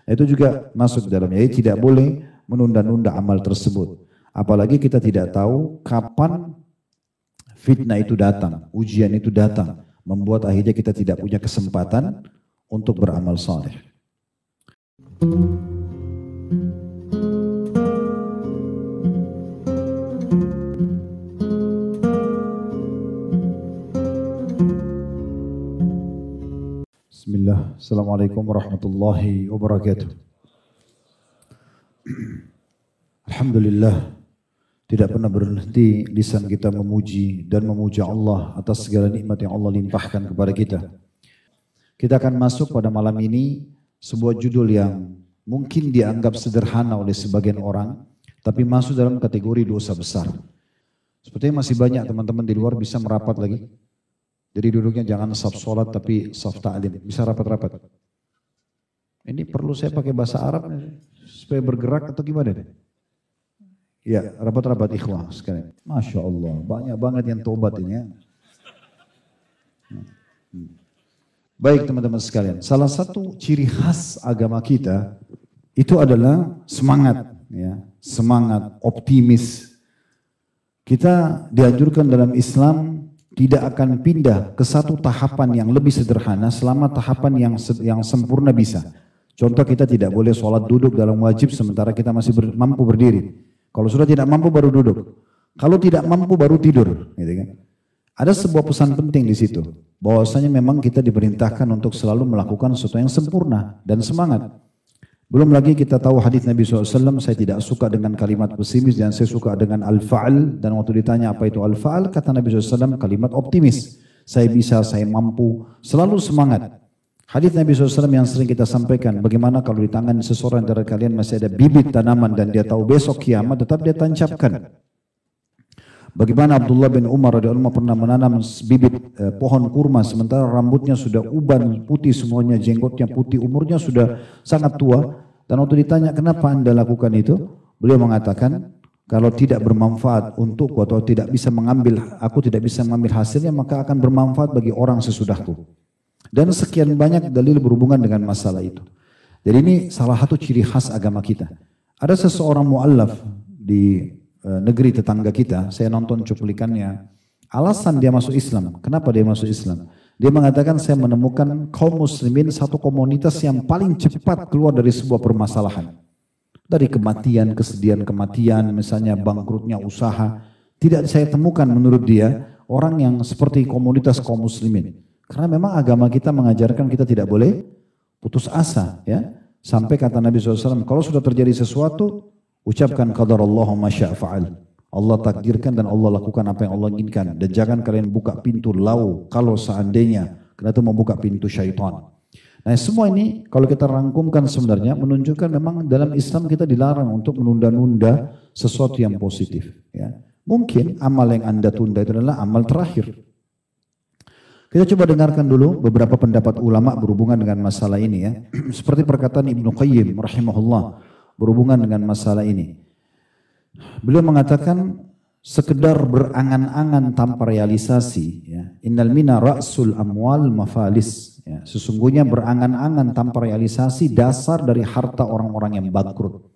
Itu juga masuk dalamnya. Jadi tidak boleh menunda-nunda amal tersebut. Apalagi kita tidak tahu kapan fitnah itu datang, ujian itu datang, membuat akhirnya kita tidak punya kesempatan untuk beramal saleh. Bismillah, Assalamualaikum warahmatullahi wabarakatuh. Alhamdulillah, tidak pernah berhenti lisan kita memuji dan memuja Allah atas segala nikmat yang Allah limpahkan kepada kita. Kita akan masuk pada malam ini sebuah judul yang mungkin dianggap sederhana oleh sebagian orang, tapi masuk dalam kategori dosa besar. Sepertinya masih banyak teman-teman di luar bisa merapat lagi. Jadi duduknya jangan saf sholat tapi saf ta'lim. Bisa rapat-rapat. Ini perlu saya pakai bahasa Arab supaya bergerak atau gimana? Ya, rapat-rapat ikhwah sekalian. Masya Allah, banyak banget yang tobat ini ya. Baik teman-teman sekalian, salah satu ciri khas agama kita itu adalah semangat, ya, semangat, optimis. Kita dianjurkan dalam Islam tidak akan pindah ke satu tahapan yang lebih sederhana selama tahapan yang sempurna bisa. Contoh, kita tidak boleh sholat duduk dalam wajib sementara kita masih mampu berdiri. Kalau sudah tidak mampu baru duduk. Kalau tidak mampu baru tidur. Gitu kan? Ada sebuah pesan penting di situ. Bahwasanya memang kita diperintahkan untuk selalu melakukan sesuatu yang sempurna dan semangat. Belum lagi kita tahu hadis Nabi SAW, saya tidak suka dengan kalimat pesimis dan saya suka dengan al-fa'al. Dan waktu ditanya apa itu al-fa'al, kata Nabi SAW kalimat optimis. Saya bisa, saya mampu, selalu semangat. Hadis Nabi SAW yang sering kita sampaikan, bagaimana kalau di tangan seseorang dari kalian masih ada bibit tanaman dan dia tahu besok kiamat, tetap dia tancapkan. Bagaimana Abdullah bin Umar radhiyallahu anhu pernah menanam bibit pohon kurma sementara rambutnya sudah uban putih semuanya, jenggotnya putih, umurnya sudah sangat tua. Dan waktu ditanya kenapa Anda lakukan itu, beliau mengatakan kalau tidak bermanfaat untukku atau aku tidak bisa mengambil hasilnya, maka akan bermanfaat bagi orang sesudahku. Dan sekian banyak dalil berhubungan dengan masalah itu. Jadi ini salah satu ciri khas agama kita. Ada seseorang mu'allaf di negeri tetangga kita, saya nonton cuplikannya. Alasan dia masuk Islam, kenapa dia masuk Islam? Dia mengatakan saya menemukan kaum muslimin satu komunitas yang paling cepat keluar dari sebuah permasalahan. Dari kematian, kesedihan kematian, misalnya bangkrutnya usaha. Tidak saya temukan menurut dia orang yang seperti komunitas kaum muslimin. Karena memang agama kita mengajarkan kita tidak boleh putus asa. Ya. Sampai kata Nabi SAW, kalau sudah terjadi sesuatu, ucapkan qadarallahu ma syaa fa'al. Allah takdirkan dan Allah lakukan apa yang Allah inginkan. Dan jangan kalian buka pintu kalau seandainya, karena itu membuka pintu syaitan. Nah semua ini kalau kita rangkumkan sebenarnya menunjukkan memang dalam Islam kita dilarang untuk menunda-nunda sesuatu yang positif. Ya. Mungkin amal yang Anda tunda itu adalah amal terakhir. Kita coba dengarkan dulu beberapa pendapat ulama berhubungan dengan masalah ini ya. Seperti perkataan Ibnu Qayyim rahimahullah berhubungan dengan masalah ini. Beliau mengatakan sekedar berangan-angan tanpa realisasi. Ya. Innal mina ra'sul amwal mafalis. Ya. Sesungguhnya berangan-angan tanpa realisasi dasar dari harta orang-orang yang bangkrut.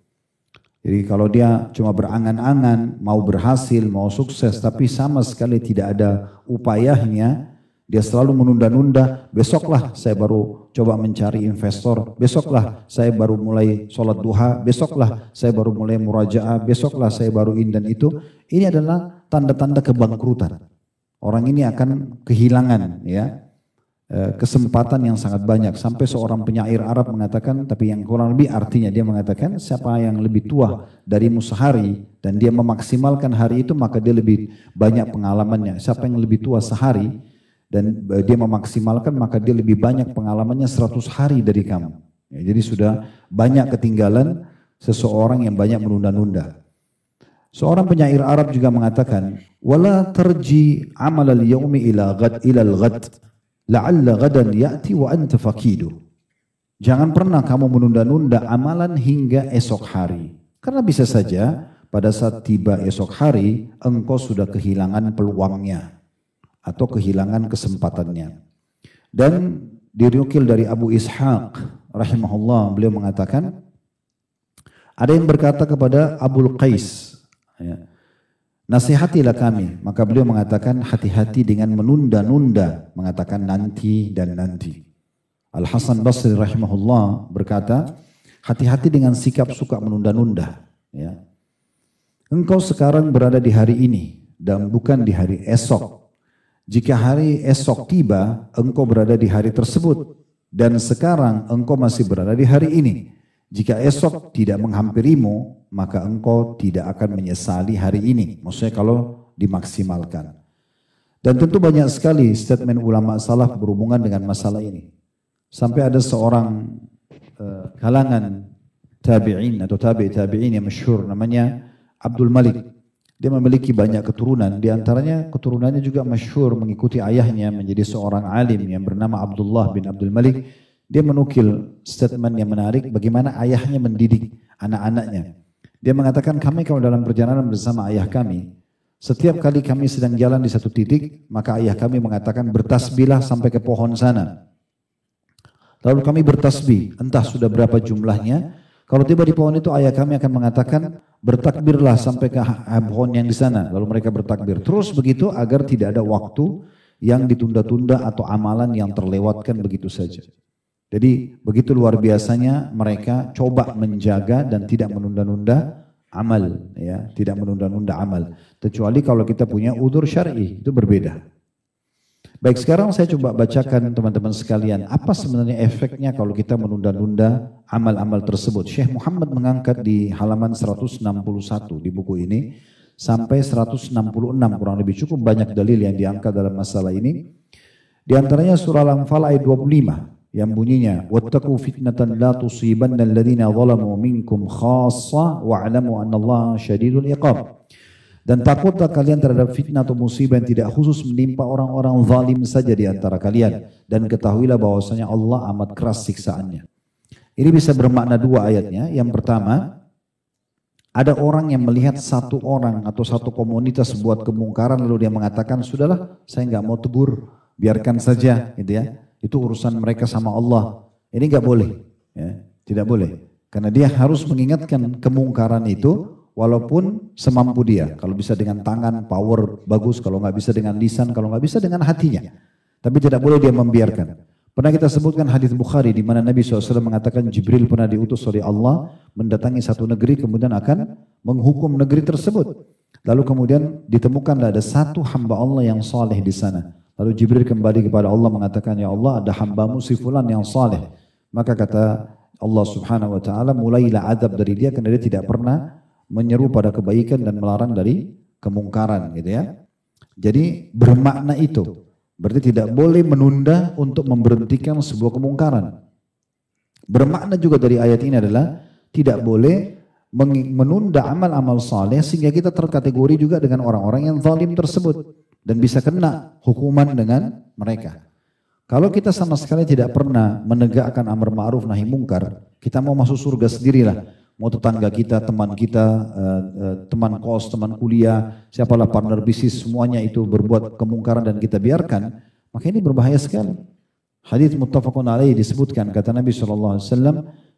Jadi kalau dia cuma berangan-angan, mau berhasil, mau sukses, tapi sama sekali tidak ada upayanya, dia selalu menunda-nunda, besoklah saya baru coba mencari investor, besoklah saya baru mulai sholat duha, besoklah saya baru mulai murajaah, besoklah saya baru dan itu. Ini adalah tanda-tanda kebangkrutan. Orang ini akan kehilangan ya kesempatan yang sangat banyak. Sampai seorang penyair Arab mengatakan, tapi yang kurang lebih artinya dia mengatakan, siapa yang lebih tua darimu sehari dan dia memaksimalkan hari itu, maka dia lebih banyak pengalamannya. Siapa yang lebih tua sehari dan dia memaksimalkan, maka dia lebih banyak pengalamannya 100 hari dari kamu. Ya, jadi sudah banyak ketinggalan seseorang yang banyak menunda-nunda. Seorang penyair Arab juga mengatakan, wala tarji amal al-yawmi ila al-ghad, la'alla ghadan ya'ti wa anta faqidu. Jangan pernah kamu menunda-nunda amalan hingga esok hari. Karena bisa saja pada saat tiba esok hari, engkau sudah kehilangan peluangnya atau kehilangan kesempatannya. Dan dinukil dari Abu Ishaq rahimahullah, beliau mengatakan ada yang berkata kepada Abul Qais, ya, nasihatilah kami. Maka beliau mengatakan hati-hati dengan menunda-nunda, mengatakan nanti dan nanti. Al Hasan Basri rahimahullah berkata, hati-hati dengan sikap suka menunda-nunda. Ya. Engkau sekarang berada di hari ini dan bukan di hari esok. Jika hari esok tiba, engkau berada di hari tersebut. Dan sekarang engkau masih berada di hari ini. Jika esok tidak menghampirimu, maka engkau tidak akan menyesali hari ini. Maksudnya kalau dimaksimalkan. Dan tentu banyak sekali statement ulama salaf berhubungan dengan masalah ini. Sampai ada seorang kalangan tabi'in atau tabi'in yang masyhur namanya Abdul Malik. Dia memiliki banyak keturunan. Di antaranya keturunannya juga masyhur mengikuti ayahnya menjadi seorang alim yang bernama Abdullah bin Abdul Malik. Dia menukil statement yang menarik bagaimana ayahnya mendidik anak-anaknya. Dia mengatakan kami kalau dalam perjalanan bersama ayah kami, setiap kali kami sedang jalan di satu titik, maka ayah kami mengatakan bertasbihlah sampai ke pohon sana. Lalu kami bertasbih, entah sudah berapa jumlahnya. Kalau tiba di pohon itu ayah kami akan mengatakan bertakbirlah sampai ke pohon yang di sana. Lalu mereka bertakbir. Terus begitu agar tidak ada waktu yang ditunda-tunda atau amalan yang terlewatkan begitu saja. Jadi begitu luar biasanya mereka coba menjaga dan tidak menunda-nunda amal, ya, tidak menunda-nunda amal. Kecuali kalau kita punya udzur syar'i, itu berbeda. Baik, sekarang saya coba bacakan teman-teman sekalian apa sebenarnya efeknya kalau kita menunda-nunda amal-amal tersebut. Syekh Muhammad mengangkat di halaman 161 di buku ini sampai 166 kurang lebih, cukup banyak dalil yang diangkat dalam masalah ini. Di antaranya surah Al-Anfal ayat 25. Yang bunyinya wattaqu fitnatan la tusibanna alladziina zalamu minkum khassa wa'lamu annallaha syadidul iqab. Dan takutlah kalian terhadap fitnah atau musibah yang tidak khusus menimpa orang-orang zalim saja di antara kalian, dan ketahuilah bahwasanya Allah amat keras siksaannya. Ini bisa bermakna dua ayatnya. Yang pertama, ada orang yang melihat satu orang atau satu komunitas buat kemungkaran lalu dia mengatakan sudahlah saya nggak mau tegur, biarkan saja, gitu ya. Itu urusan mereka sama Allah. Ini nggak boleh, ya, tidak boleh. Karena dia harus mengingatkan kemungkaran itu walaupun semampu dia. Kalau bisa dengan tangan, power, bagus. Kalau nggak bisa dengan lisan, kalau nggak bisa dengan hatinya. Tapi tidak boleh dia membiarkan. Pernah kita sebutkan hadis Bukhari di mana Nabi SAW mengatakan Jibril pernah diutus oleh Allah mendatangi satu negeri kemudian akan menghukum negeri tersebut. Lalu kemudian ditemukanlah ada satu hamba Allah yang saleh di sana. Lalu Jibril kembali kepada Allah mengatakan, ya Allah ada hambamu si fulan yang saleh. Maka kata Allah subhanahu wa ta'ala, mulailah adab dari dia karena dia tidak pernah menyeru pada kebaikan dan melarang dari kemungkaran, gitu ya. Jadi bermakna itu. Berarti tidak boleh menunda untuk memberhentikan sebuah kemungkaran. Bermakna juga dari ayat ini adalah tidak boleh menunda amal-amal saleh sehingga kita terkategori juga dengan orang-orang yang zalim tersebut. Dan bisa kena hukuman dengan mereka. Kalau kita sama sekali tidak pernah menegakkan amar ma'ruf nahi mungkar, kita mau masuk surga sendirilah. Mau tetangga kita, teman kita, teman kos, teman kuliah, siapalah partner bisnis, semuanya itu berbuat kemungkaran dan kita biarkan, maka ini berbahaya sekali. Hadits muttafaqun alaih disebutkan, kata Nabi SAW,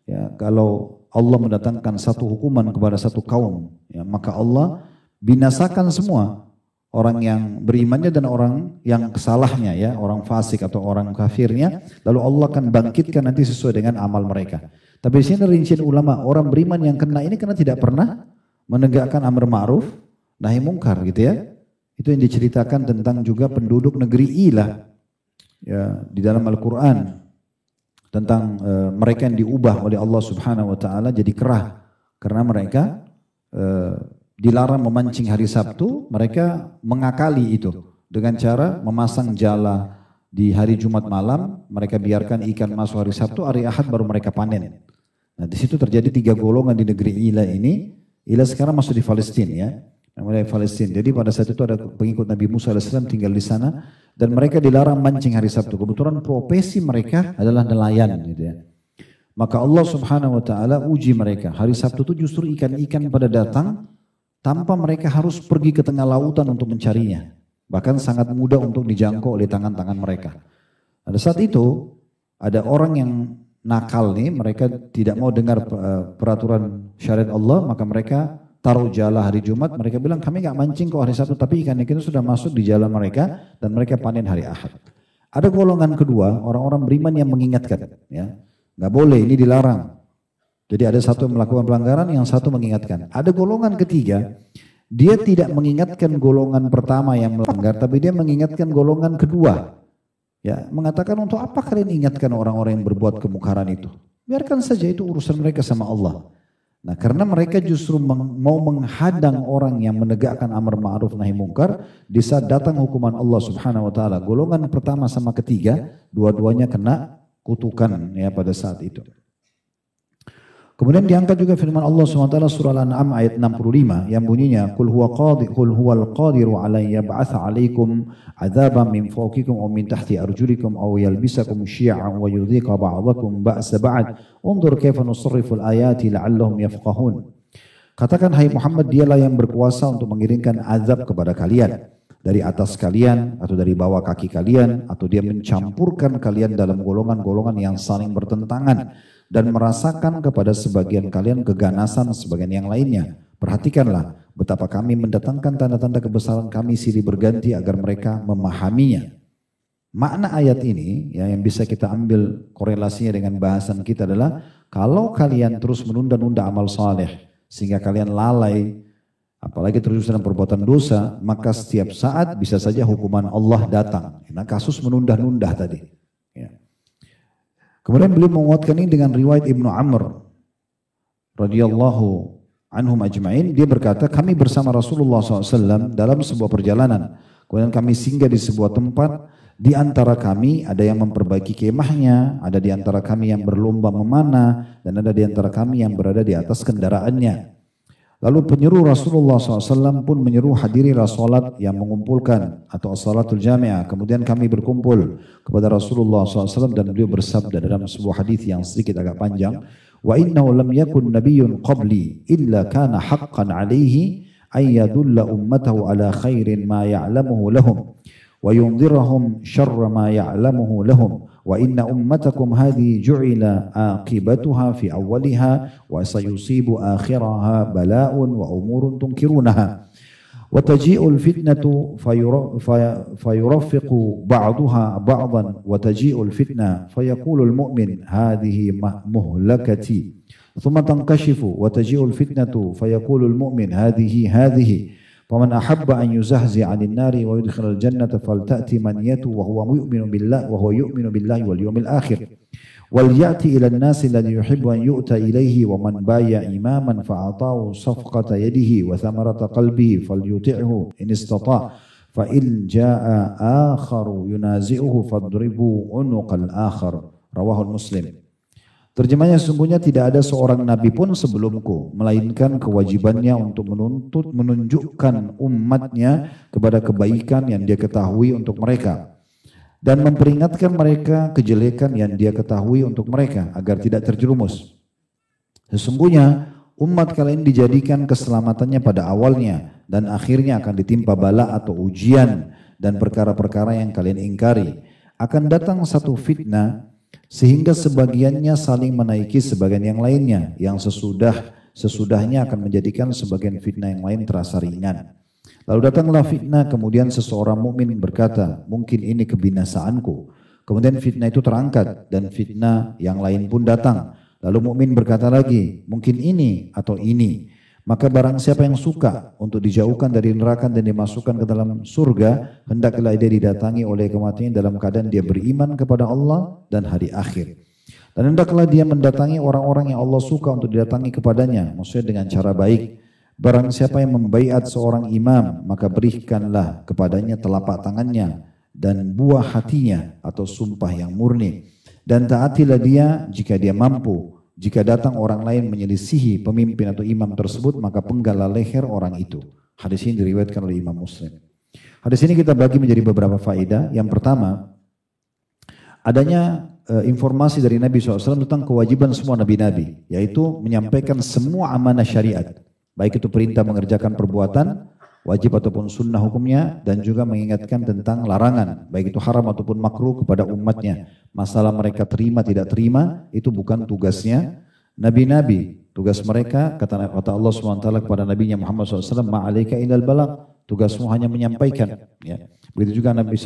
ya, kalau Allah mendatangkan satu hukuman kepada satu kaum, ya, maka Allah binasakan semua. Orang yang berimannya dan orang yang kesalahnya, ya, orang fasik atau orang kafirnya, lalu Allah akan bangkitkan nanti sesuai dengan amal mereka. Tapi di sini rincian ulama, orang beriman yang kena ini karena tidak pernah menegakkan amar ma'ruf nahi mungkar, gitu ya. Itu yang diceritakan tentang juga penduduk negeri Ilah, ya, di dalam Al-Quran tentang mereka yang diubah oleh Allah Subhanahu Wa Taala jadi kerah karena mereka dilarang memancing hari Sabtu, mereka mengakali itu dengan cara memasang jala di hari Jumat malam, mereka biarkan ikan masuk hari Sabtu, hari Ahad baru mereka panen. Nah, di situ terjadi 3 golongan di negeri Ilah ini. Ilah sekarang masuk di Palestina, ya, namanya Palestina. Jadi pada saat itu ada pengikut Nabi Musa AS tinggal di sana dan mereka dilarang mancing hari Sabtu. Kebetulan profesi mereka adalah nelayan, gitu ya. Maka Allah Subhanahu Wa Taala uji mereka. Hari Sabtu itu justru ikan-ikan pada datang tanpa mereka harus pergi ke tengah lautan untuk mencarinya. Bahkan sangat mudah untuk dijangkau oleh tangan-tangan mereka. Pada saat itu, ada orang yang nakal nih, mereka tidak mau dengar peraturan syariat Allah, maka mereka taruh jala hari Jumat, mereka bilang kami nggak mancing kok hari Sabtu, tapi ikan itu sudah masuk di jala mereka dan mereka panen hari Ahad. Ada golongan kedua, orang-orang beriman yang mengingatkan, ya nggak boleh, ini dilarang. Jadi ada satu yang melakukan pelanggaran, yang satu mengingatkan. Ada golongan ketiga, dia tidak mengingatkan golongan pertama yang melanggar, tapi dia mengingatkan golongan kedua. Ya, mengatakan untuk apa kalian ingatkan orang-orang yang berbuat kemungkaran itu? Biarkan saja itu urusan mereka sama Allah. Nah, karena mereka justru mau menghadang orang yang menegakkan amar ma'ruf nahi mungkar di saat datang hukuman Allah Subhanahu wa taala. Golongan pertama sama ketiga, dua-duanya kena kutukan ya pada saat itu. Kemudian diangkat juga firman Allah SWT surah Al-An'am ayat 65 yang bunyinya Qul huwal qadiru ala yab'atha 'alaikum 'adzaban min fawqikum aw min tahti arjulikum aw yalbisakum syi'an wa yudhiqa ba'dakum ba'sa ba'd unzur kaifa nusarrifu al-ayati la'allahum yafqahun. Katakan hai Muhammad, dialah yang berkuasa untuk mengirimkan azab kepada kalian dari atas kalian atau dari bawah kaki kalian, atau dia mencampurkan kalian dalam golongan-golongan yang saling bertentangan dan merasakan kepada sebagian kalian keganasan sebagian yang lainnya. Perhatikanlah betapa kami mendatangkan tanda-tanda kebesaran kami silih berganti agar mereka memahaminya. Makna ayat ini ya, yang bisa kita ambil korelasinya dengan bahasan kita adalah kalau kalian terus menunda-nunda amal saleh sehingga kalian lalai, apalagi terus dalam perbuatan dosa, maka setiap saat bisa saja hukuman Allah datang. Nah, kasus menunda-nunda tadi. Ya. Kemudian beliau menguatkan ini dengan riwayat Ibnu Amr radhiyallahu anhum ajma'in. Dia berkata, kami bersama Rasulullah SAW dalam sebuah perjalanan. Kemudian kami singgah di sebuah tempat. Di antara kami ada yang memperbaiki kemahnya, ada di antara kami yang berlomba memanah, dan ada di antara kami yang berada di atas kendaraannya. Lalu penyeru Rasulullah SAW pun menyeru hadirilah salat yang mengumpulkan atau salatul jami'ah. Kemudian kami berkumpul kepada Rasulullah SAW dan beliau bersabda dalam sebuah hadis yang sedikit agak panjang, wa innahu lam yakun nabiyyun qabli illa kana haqqan alaihi ay yadulla ummatahu ala khairin ma ya'lamuhu lahum wa yunzirahum syarra ma ya'lamuhu lahum. Wa inna ummatakum hadhi ju'ila aqibatuha fi awwaliha wa sayusibu akhiraha bala'un wa umurun tunkirunaha wa taji'ul fitnatu fayuraffiqu ba'duha ba'dan wa taji'ul fitna fayaqulul mu'min hadhihi muhlakati thumma tankashifu wa taji'ul fitnatu fayaqulul mu'min hadhihi ومن أحب أن يزهزه عن النار ويدخل الجنة فلتأتي منيته وهو يؤمن بالله واليوم الآخر وليأتي إلى الناس الذي يحب أن يؤتى إليه ومن بايع إماما فأعطاه صفقة يده وثمرة قلبه فليطعه إن استطاع فإن جاء آخر ينازعه فاضربوا عنق الآخر رواه المسلم. Terjemahnya, sesungguhnya tidak ada seorang nabi pun sebelumku, melainkan kewajibannya untuk menunjukkan umatnya kepada kebaikan yang dia ketahui untuk mereka, dan memperingatkan mereka kejelekan yang dia ketahui untuk mereka, agar tidak terjerumus. Sesungguhnya umat kalian dijadikan keselamatannya pada awalnya, dan akhirnya akan ditimpa bala atau ujian dan perkara-perkara yang kalian ingkari. Akan datang satu fitnah, sehingga sebagiannya saling menaiki sebagian yang lainnya, yang sesudahnya akan menjadikan sebagian fitnah yang lain terasa ringan. Lalu datanglah fitnah, kemudian seseorang mukmin berkata, mungkin ini kebinasaanku. Kemudian fitnah itu terangkat dan fitnah yang lain pun datang. Lalu mukmin berkata lagi, mungkin ini atau ini. Maka barang siapa yang suka untuk dijauhkan dari neraka dan dimasukkan ke dalam surga, hendaklah dia didatangi oleh kematian dalam keadaan dia beriman kepada Allah dan hari akhir. Dan hendaklah dia mendatangi orang-orang yang Allah suka untuk didatangi kepadanya, maksudnya dengan cara baik. Barang siapa yang membaiat seorang imam, maka berikanlah kepadanya telapak tangannya dan buah hatinya atau sumpah yang murni. Dan taatilah dia jika dia mampu. Jika datang orang lain menyelisihi pemimpin atau imam tersebut, maka penggallah leher orang itu. Hadis ini diriwayatkan oleh Imam Muslim. Hadis ini kita bagi menjadi beberapa faedah. Yang pertama, adanya informasi dari Nabi SAW tentang kewajiban semua nabi-nabi, yaitu menyampaikan semua amanah syariat, baik itu perintah mengerjakan perbuatan wajib ataupun sunnah hukumnya, dan juga mengingatkan tentang larangan, baik itu haram ataupun makruh kepada umatnya, Masalah mereka terima tidak terima itu bukan tugasnya nabi-nabi. Tugas mereka kata Allah SWT kepada Nabi Muhammad SAW, ma'alaika ilal balagh, tugasmu hanya menyampaikan. Ya. Begitu juga Nabi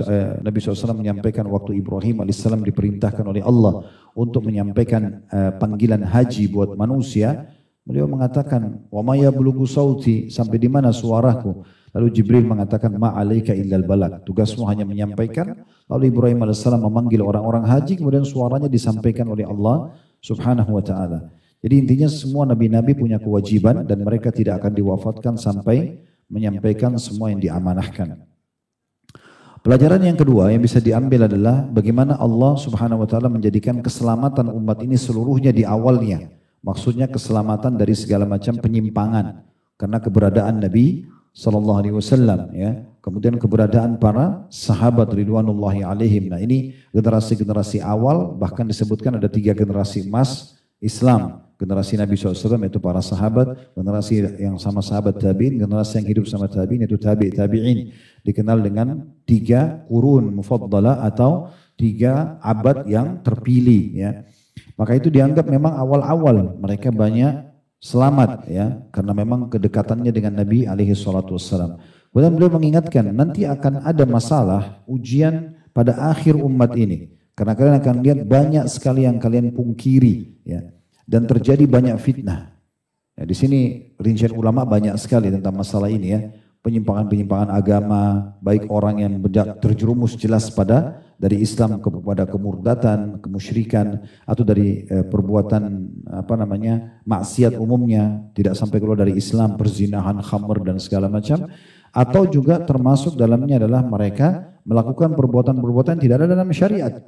SAW menyampaikan waktu Ibrahim alaihissalam diperintahkan oleh Allah untuk menyampaikan panggilan haji buat manusia. Beliau mengatakan, wa ma yablughu sauti, sampai di mana suaraku? Lalu Jibril mengatakan, ma'alaika illal balagh, tugasmu hanya menyampaikan. Lalu Ibrahim alaihissalam memanggil orang-orang haji, kemudian suaranya disampaikan oleh Allah Subhanahu wa taala. Jadi intinya semua nabi-nabi punya kewajiban dan mereka tidak akan diwafatkan sampai menyampaikan semua yang diamanahkan. Pelajaran yang kedua yang bisa diambil adalah bagaimana Allah Subhanahu wa taala menjadikan keselamatan umat ini seluruhnya di awalnya. Maksudnya keselamatan dari segala macam penyimpangan karena keberadaan Nabi sallallahu alaihi wasallam, ya. Kemudian keberadaan para sahabat ridwanullahi alaihim. Nah, ini generasi-generasi awal, bahkan disebutkan ada 3 generasi emas Islam. Generasi Nabi SAW yaitu para sahabat, generasi yang sama sahabat tabi'in, generasi yang hidup sama tabi'in yaitu tabi'in. Dikenal dengan 3 qurun mufaddalah atau 3 abad yang terpilih, ya. Maka itu dianggap memang awal-awal mereka banyak selamat, ya, karena memang kedekatannya dengan Nabi alaihi salatu wassalam. Kemudian beliau mengingatkan nanti akan ada masalah ujian pada akhir umat ini. Karena kalian akan lihat banyak sekali yang kalian pungkiri, ya. Dan terjadi banyak fitnah. Ya, di sini rincian ulama banyak sekali tentang masalah ini, ya. Penyimpangan-penyimpangan agama, baik orang yang terjerumus jelas dari Islam kepada kemurdatan, kemusyrikan, atau dari perbuatan maksiat umumnya, tidak sampai keluar dari Islam, perzinahan, khamr dan segala macam, atau juga termasuk dalamnya adalah mereka melakukan perbuatan-perbuatan yang tidak ada dalam syariat.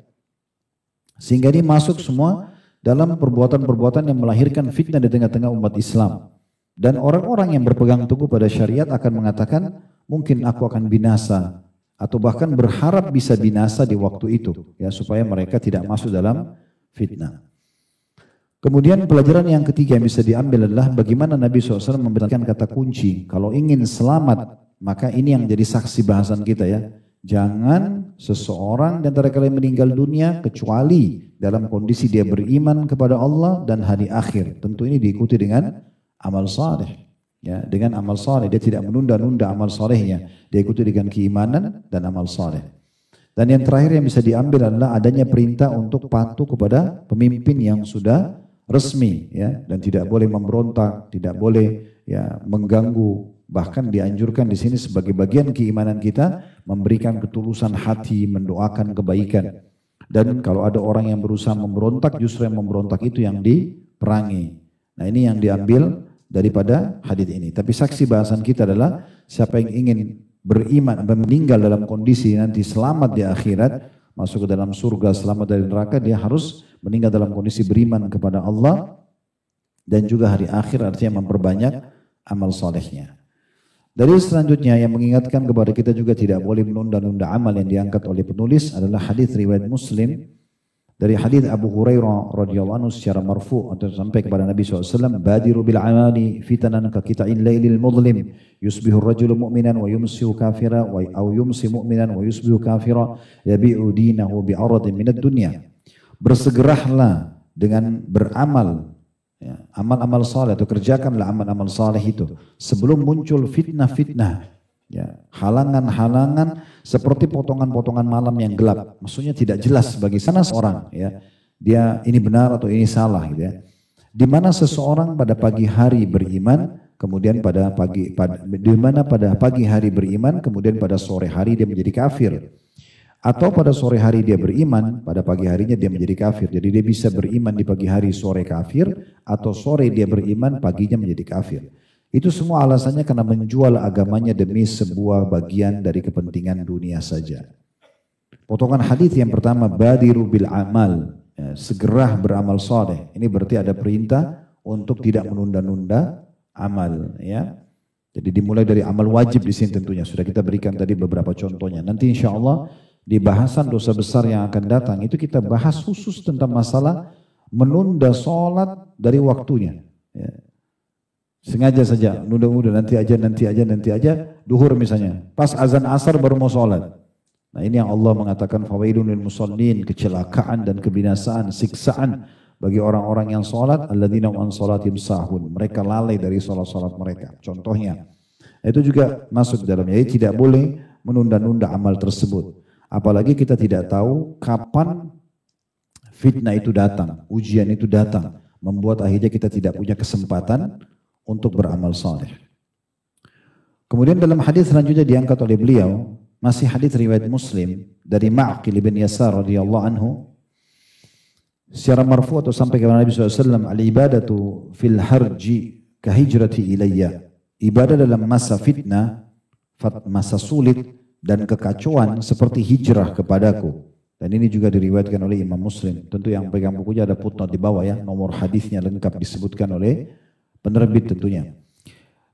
Sehingga ini masuk semua dalam perbuatan-perbuatan yang melahirkan fitnah di tengah-tengah umat Islam. Dan orang-orang yang berpegang teguh pada syariat akan mengatakan, mungkin aku akan binasa, atau bahkan berharap bisa binasa di waktu itu, ya, supaya mereka tidak masuk dalam fitnah. Kemudian pelajaran yang ketiga yang bisa diambil adalah bagaimana Nabi SAW memberikan kata kunci. Kalau ingin selamat, maka ini yang jadi saksi bahasan kita, ya. Jangan seseorang di antara kalian meninggal dunia kecuali dalam kondisi dia beriman kepada Allah dan hari akhir. Tentu ini diikuti dengan amal saleh, ya, dengan amal saleh. Dia tidak menunda-nunda amal salehnya. Dia ikuti dengan keimanan dan amal saleh. Dan yang terakhir yang bisa diambil adalah adanya perintah untuk patuh kepada pemimpin yang sudah resmi, ya, dan tidak boleh memberontak, tidak boleh, ya, mengganggu. Bahkan dianjurkan di sini sebagai bagian keimanan kita memberikan ketulusan hati, mendoakan kebaikan. Dan kalau ada orang yang berusaha memberontak, justru yang memberontak itu yang diperangi. Nah, ini yang diambil daripada hadits ini. Tapi saksi bahasan kita adalah siapa yang ingin beriman, meninggal dalam kondisi nanti selamat di akhirat, masuk ke dalam surga, selamat dari neraka, dia harus meninggal dalam kondisi beriman kepada Allah dan juga hari akhir, artinya memperbanyak amal solehnya. Dari selanjutnya yang mengingatkan kepada kita juga tidak boleh menunda-nunda amal yang diangkat oleh penulis adalah hadis riwayat Muslim dari hadis Abu Hurairah radhiyallahu anhu secara marfu atau sampai kepada Nabi SAW, badiru bil amali fitanan ka qita'il lailil mudlim yusbihu ar-rajulu mu'minan wa yumsihu kafira wa au yumsi mu'minan wa yusbihu kafira yabi'u dinahu bi aradin minad dunya. Bersegeralah dengan beramal, ya, amal-amal saleh, atau kerjakanlah amal-amal saleh itu sebelum muncul fitnah-fitnah, ya, halangan-halangan seperti potongan-potongan malam yang gelap. Maksudnya tidak jelas bagi sana seorang, ya, dia ini benar atau ini salah, gitu, ya. Di mana seseorang pada pagi hari beriman, kemudian pada pagi hari beriman, kemudian pada sore hari dia menjadi kafir. Atau pada sore hari dia beriman, pada pagi harinya dia menjadi kafir. Jadi dia bisa beriman di pagi hari, sore kafir, atau sore dia beriman, paginya menjadi kafir. Itu semua alasannya karena menjual agamanya demi sebuah bagian dari kepentingan dunia saja. Potongan hadis yang pertama, badiru bil amal, ya, segera beramal saleh. Ini berarti ada perintah untuk tidak menunda-nunda amal, ya. Jadi dimulai dari amal wajib di sini tentunya. Sudah kita berikan tadi beberapa contohnya. Nanti insya Allah di bahasan dosa besar yang akan datang itu kita bahas khusus tentang masalah menunda sholat dari waktunya, ya. Sengaja saja nunda-nunda, nanti aja, duhur misalnya, pas azan asar baru mau sholat. Nah ini yang Allah mengatakan fawailun lil musallin, kecelakaan dan kebinasaan, siksaan bagi orang-orang yang sholat, alladzina an sholatim sahun, mereka lalai dari sholat-sholat mereka. Contohnya, itu juga masuk dalamnya. Jadi tidak boleh menunda-nunda amal tersebut. Apalagi kita tidak tahu kapan fitnah itu datang, ujian itu datang, membuat akhirnya kita tidak punya kesempatan untuk beramal saleh. Kemudian dalam hadis selanjutnya diangkat oleh beliau, masih hadis riwayat Muslim dari Ma'qil bin Yasar radhiyallahu anhu, secara marfu atau sampai kepada Nabi SAW, al-ibadatu fil harji kahijrati ilayya. Ibadah dalam masa fitnah, masa sulit dan kekacauan seperti hijrah kepadaku. Dan ini juga diriwayatkan oleh Imam Muslim. Tentu yang pegang bukunya ada footnote di bawah ya, nomor hadisnya lengkap disebutkan oleh penerbit tentunya.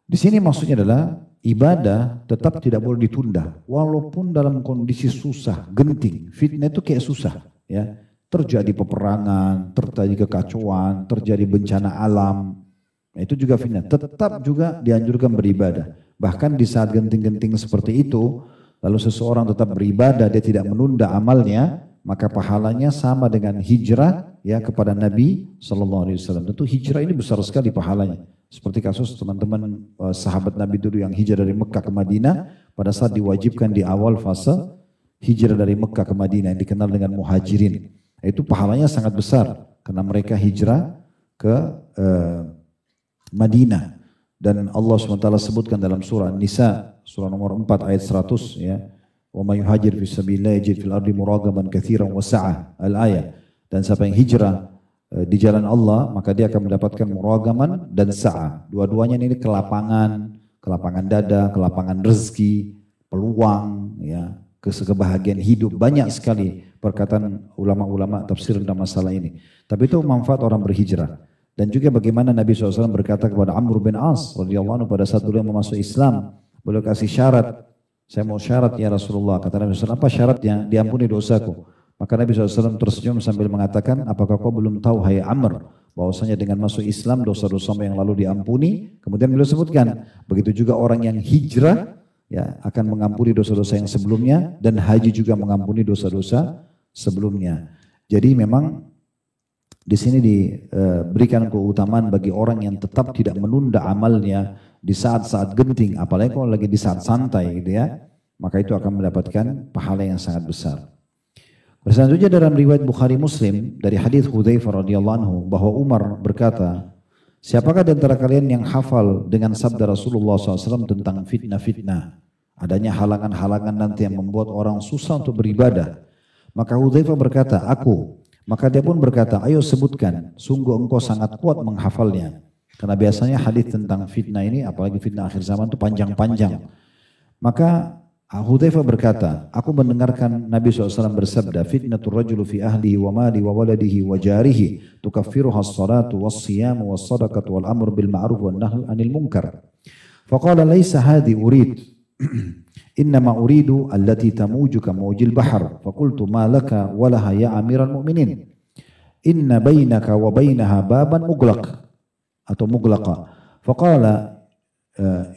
Di sini maksudnya adalah ibadah tetap tidak boleh ditunda, walaupun dalam kondisi susah, genting. Fitnah itu kayak susah, ya. Terjadi peperangan, terjadi kekacauan, terjadi bencana alam. Nah, itu juga fitnah. Tetap juga dianjurkan beribadah. Bahkan di saat genting-genting seperti itu, lalu seseorang tetap beribadah, dia tidak menunda amalnya, maka pahalanya sama dengan hijrah ya kepada Nabi SAW. Tentu hijrah ini besar sekali pahalanya. Seperti kasus teman-teman sahabat Nabi dulu yang hijrah dari Mekah ke Madinah, pada saat diwajibkan di awal fase hijrah dari Mekah ke Madinah yang dikenal dengan muhajirin. Itu pahalanya sangat besar karena mereka hijrah ke Madinah. Dan Allah SWT sebutkan dalam surah Nisa, surah nomor 4 ayat 100 ya. Wa may yuhajir fi sabilillah yajid fil ardi muragaman katsiran wa sa'ah al-ayat. Dan siapa yang hijrah di jalan Allah maka dia akan mendapatkan muragaman dan sa'ah. Dua-duanya ini kelapangan dada, kelapangan rezeki, peluang ya, kebahagiaan hidup, banyak sekali perkataan ulama-ulama tafsir tentang masalah ini. Tapi itu manfaat orang berhijrah. Dan juga bagaimana Nabi SAW berkata kepada Amr bin As radhiyallahu anhu pada saat beliau masuk Islam, beliau kasih syarat, saya mau syarat ya Rasulullah. Kata Nabi SAW, apa syaratnya? Diampuni dosaku. Maka Nabi SAW tersenyum sambil mengatakan, apakah kau belum tahu hai Amr, bahwasanya dengan masuk Islam dosa-dosa yang lalu diampuni. Kemudian beliau sebutkan, begitu juga orang yang hijrah ya akan mengampuni dosa-dosa yang sebelumnya, dan haji juga mengampuni dosa-dosa sebelumnya. Jadi memang di sini diberikan keutamaan bagi orang yang tetap tidak menunda amalnya di saat-saat genting, apalagi kalau lagi di saat santai gitu ya, maka itu akan mendapatkan pahala yang sangat besar. Selanjutnya dalam riwayat Bukhari Muslim dari hadis Hudzaifah radhiyallahu anhu bahwa Umar berkata, siapakah di antara kalian yang hafal dengan sabda Rasulullah SAW tentang fitnah-fitnah, adanya halangan-halangan nanti yang membuat orang susah untuk beribadah? Maka Hudzaifah berkata, aku. Maka dia pun berkata, ayo sebutkan, sungguh engkau sangat kuat menghafalnya. Karena biasanya hadis tentang fitnah ini, apalagi fitnah akhir zaman itu panjang-panjang. Maka Hudzaifah berkata, aku mendengarkan Nabi SAW bersabda, fitnatul rajulu fi ahlihi wa mali wa waladihi wa jarihi tukaffiruha as-salatu was-siyamu was-sadaqatu wal amru bil ma'ruf wan nahyu 'anil munkar. Faqala laisa hadhi urid. Innama uridu allati tamuju ka mawjil bahar. Faqultu ma laka wa laha ya amiral mu'minin. Inna bainaka wa bainaha baban muglaq atau muglaqa. Faqala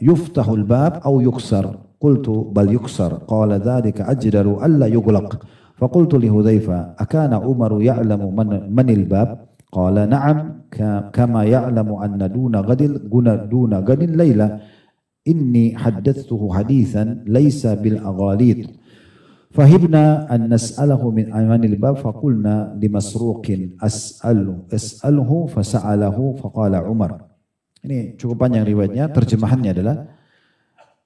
yuftahu al-bab aw yuksar. Qultu bal yuksar. Qala dhalika ajdaru alla yuglaq. Faqultu li Hudzaifah akana Umaru ya'lamu manil bab? Qala na'am kama ya'lamu anna duna gadin layla. Inni haddathtuhu hadithan laysa bil aghalid. Fahibna an nas'alahu min amanil bab faqulna limasruqin as'aluhu fasa'alahu faqala Umar. Ini cukup panjang riwayatnya, terjemahannya adalah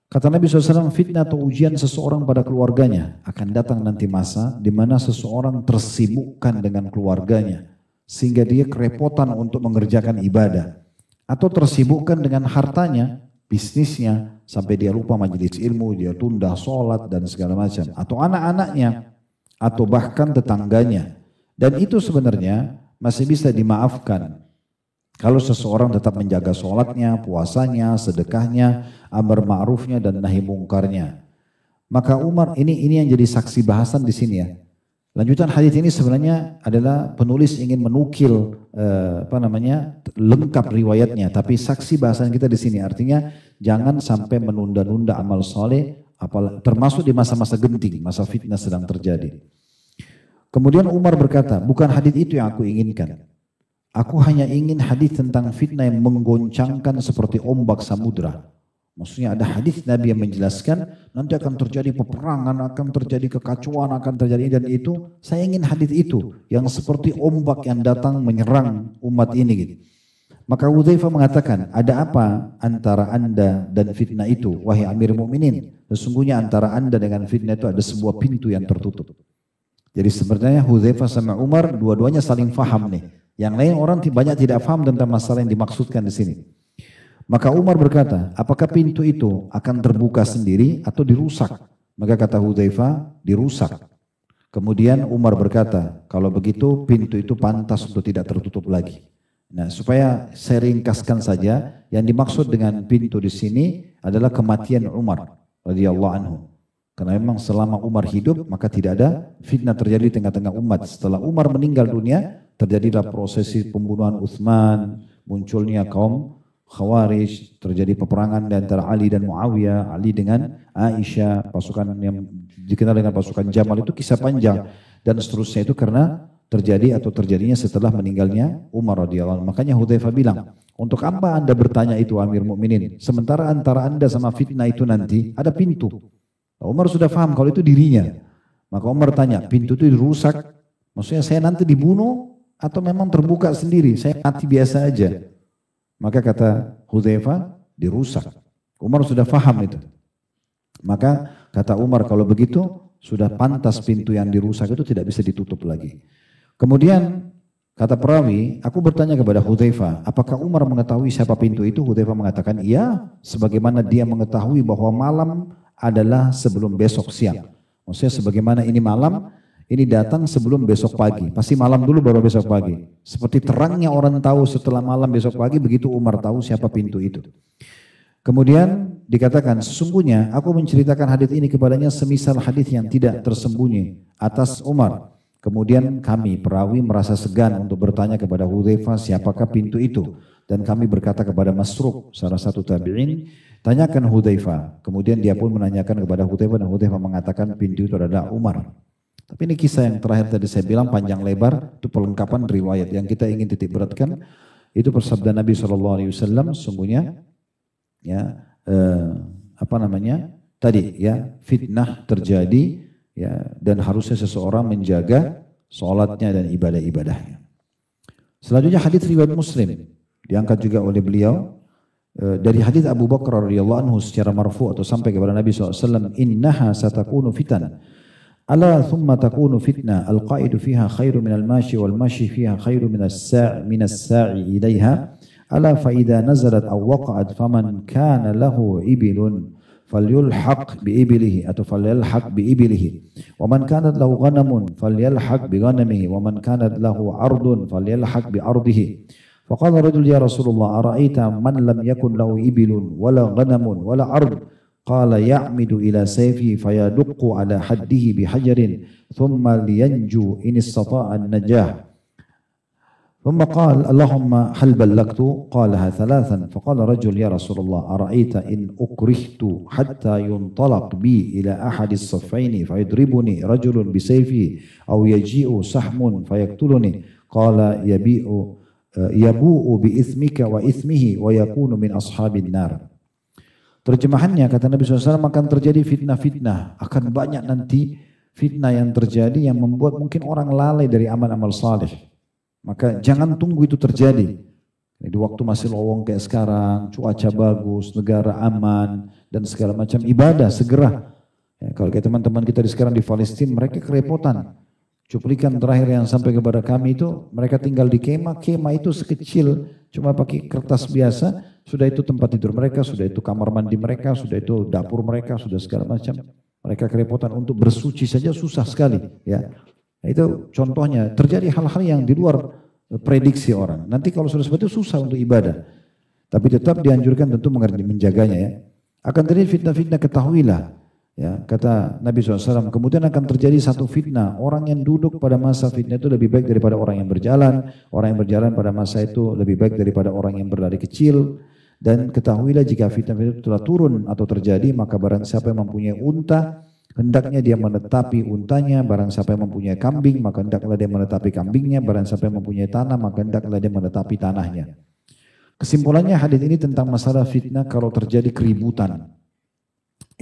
kata Nabi SAW, fitnah atau ujian seseorang pada keluarganya akan datang nanti masa di mana seseorang tersibukkan dengan keluarganya sehingga dia kerepotan untuk mengerjakan ibadah, atau tersibukkan dengan hartanya, bisnisnya, sampai dia lupa majelis ilmu, dia tunda sholat dan segala macam, atau anak-anaknya, atau bahkan tetangganya. Dan itu sebenarnya masih bisa dimaafkan kalau seseorang tetap menjaga sholatnya, puasanya, sedekahnya, amar ma'rufnya dan nahi mungkarnya. Maka Umar ini yang jadi saksi bahasan di sini ya. Lanjutan hadis ini sebenarnya adalah penulis ingin menukil lengkap riwayatnya, tapi saksi bahasan kita di sini artinya jangan sampai menunda-nunda amal soleh termasuk di masa-masa genting, masa fitnah sedang terjadi. Kemudian Umar berkata, bukan hadis itu yang aku inginkan. Aku hanya ingin hadis tentang fitnah yang menggoncangkan seperti ombak samudra. Maksudnya ada hadis Nabi yang menjelaskan nanti akan terjadi peperangan, akan terjadi kekacauan, akan terjadi dan itu. Saya ingin hadis itu yang seperti ombak yang datang menyerang umat ini gitu. Maka Hudzaifah mengatakan, ada apa antara anda dan fitnah itu, wahai Amir Mukminin? Sesungguhnya antara anda dengan fitnah itu ada sebuah pintu yang tertutup. Jadi sebenarnya Hudzaifah sama Umar dua-duanya saling faham nih. Yang lain orang banyak tidak faham tentang masalah yang dimaksudkan di sini. Maka Umar berkata, apakah pintu itu akan terbuka sendiri atau dirusak? Maka kata Hudzaifah, dirusak. Kemudian Umar berkata, kalau begitu pintu itu pantas untuk tidak tertutup lagi. Nah, supaya saya ringkaskan saja, yang dimaksud dengan pintu di sini adalah kematian Umar radhiyallahu anhu. Karena memang selama Umar hidup, maka tidak ada fitnah terjadi di tengah-tengah umat. Setelah Umar meninggal dunia, terjadilah prosesi pembunuhan Utsman, munculnya kaum Khawarij, terjadi peperangan di antara Ali dan Muawiyah, Ali dengan Aisyah, pasukan yang dikenal dengan pasukan Jamal, itu kisah panjang. Dan seterusnya itu karena terjadi atau terjadinya setelah meninggalnya Umar radhiyallahu anhu. Makanya Hudzaifah bilang, untuk apa anda bertanya itu Amir Mukminin? Sementara antara anda sama fitnah itu nanti ada pintu. Umar sudah paham kalau itu dirinya. Maka Umar tanya, pintu itu dirusak? Maksudnya saya nanti dibunuh atau memang terbuka sendiri? Saya mati biasa aja. Maka kata Hudzaifah, dirusak. Umar sudah paham itu. Maka kata Umar, kalau begitu sudah pantas pintu yang dirusak itu tidak bisa ditutup lagi. Kemudian kata perawi, aku bertanya kepada Hudzaifah, apakah Umar mengetahui siapa pintu itu? Hudzaifah mengatakan, iya, sebagaimana dia mengetahui bahwa malam adalah sebelum besok siang. Maksudnya sebagaimana ini malam, ini datang sebelum besok pagi. Pasti malam dulu baru besok pagi. Seperti terangnya orang tahu setelah malam besok pagi, begitu Umar tahu siapa pintu itu. Kemudian dikatakan, sesungguhnya aku menceritakan hadis ini kepadanya semisal hadis yang tidak tersembunyi atas Umar. Kemudian kami perawi merasa segan untuk bertanya kepada Hudzaifah siapakah pintu itu. Dan kami berkata kepada Masruq, salah satu tabi'in, tanyakan Hudzaifah. Kemudian dia pun menanyakan kepada Hudzaifah dan Hudzaifah mengatakan pintu itu adalah Umar. Tapi ini kisah yang terakhir tadi saya bilang panjang lebar, itu pelengkapan riwayat. Yang kita ingin titik beratkan, itu bersabda Nabi SAW, sungguhnya ya tadi ya fitnah terjadi ya, dan harusnya seseorang menjaga sholatnya dan ibadah-ibadahnya. Selanjutnya hadis riwayat Muslim diangkat juga oleh beliau dari hadis Abu Bakar radhiyallahu anhu secara marfu atau sampai kepada Nabi SAW, innaha satakunu fitan ala thumma takunu fitnah al-qa'idu fiha khairu minal mashi wal mashi fiha khairu minas sa'i ilaiha ala fa idza nazalat aw waqa'at faman kana lahu ibilun falyulhaq bi ibilihi atau falyalhaq bi ibilihi wa man kanat lahu ghanamun falyalhaq bi ghanamihi wa man kanat lahu ardun falyalhaq bi ardihi. Faqala rajul ya Rasulullah ara'aita man lam yakun lahu ibilun wala ghanamun wala ard qala ya'midu ila sayfi fayaduqqu ala haddihi bihajarin thumma liyanju in istata'a an-najah. ثم قال اللهم هل بلغت قالها ثلاثا فقال رجل يا رسول الله أرأيت إن أكرهت حتى ينطلق بي إلى أحد الصفين فيضربني رجل بسيفه أو يجيء سهم فيقتلني قال يبوء بإثمك وإثمه ويكون من أصحاب النار. Terjemahannya kata Nabi SAW, akan terjadi fitnah-fitnah, akan banyak nanti fitnah yang terjadi yang membuat mungkin orang lalai dari amal-amal saleh. Maka jangan tunggu itu terjadi. Di waktu masih lowong kayak sekarang, cuaca bagus, negara aman, dan segala macam ibadah segera. Ya, kalau kayak teman-teman kita sekarang di Palestina, mereka kerepotan. Cuplikan terakhir yang sampai kepada kami itu, mereka tinggal di kemah itu sekecil, cuma pakai kertas biasa, sudah itu tempat tidur mereka, sudah itu kamar mandi mereka, sudah itu dapur mereka, sudah segala macam. Mereka kerepotan untuk bersuci saja susah sekali. Ya. Nah, itu contohnya, terjadi hal-hal yang di luar prediksi orang. Nanti kalau sudah seperti itu susah untuk ibadah. Tapi tetap dianjurkan tentu menjaganya ya. Akan terjadi fitnah-fitnah, ketahuilah. Ya, kata Nabi SAW, kemudian akan terjadi satu fitnah. Orang yang duduk pada masa fitnah itu lebih baik daripada orang yang berjalan. Orang yang berjalan pada masa itu lebih baik daripada orang yang berlari kecil. Dan ketahuilah jika fitnah itu telah turun atau terjadi, maka barang siapa yang mempunyai unta, hendaknya dia menetapi untanya. Barang siapa yang mempunyai kambing, maka hendaklah dia menetapi kambingnya. Barang siapa yang mempunyai tanah, maka hendaklah dia menetapi tanahnya. Kesimpulannya hadis ini tentang masalah fitnah kalau terjadi keributan.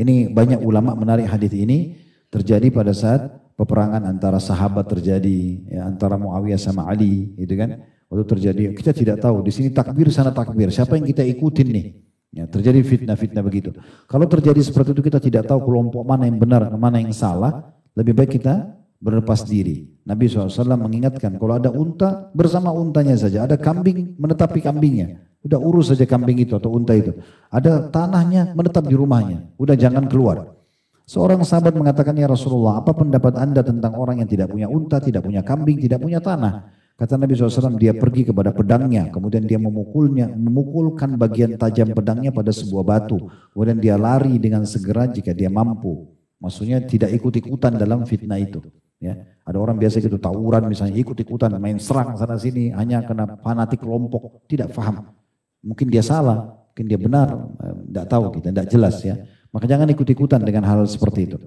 Ini banyak ulama menarik hadis ini terjadi pada saat peperangan antara sahabat terjadi, ya, antara Muawiyah sama Ali, gitu kan? Waktu terjadi, kita tidak tahu di sini takbir sana takbir, siapa yang kita ikutin nih? Ya, terjadi fitnah-fitnah begitu. Kalau terjadi seperti itu kita tidak tahu kelompok mana yang benar, mana yang salah, lebih baik kita berlepas diri. Nabi SAW mengingatkan kalau ada unta bersama untanya saja, ada kambing menetapi kambingnya, udah urus saja kambing itu atau unta itu. Ada tanahnya menetap di rumahnya, udah jangan keluar. Seorang sahabat mengatakan, ya Rasulullah, apa pendapat anda tentang orang yang tidak punya unta, tidak punya kambing, tidak punya tanah? Kata Nabi SAW, dia pergi kepada pedangnya, kemudian dia memukulkan bagian tajam pedangnya pada sebuah batu. Kemudian dia lari dengan segera jika dia mampu. Maksudnya tidak ikut-ikutan dalam fitnah itu. Ya, ada orang biasa gitu tawuran misalnya, ikut-ikutan main serang sana sini hanya karena fanatik kelompok, tidak paham. Mungkin dia salah, mungkin dia benar, tidak tahu kita, tidak jelas ya. Maka jangan ikut-ikutan dengan hal seperti itu.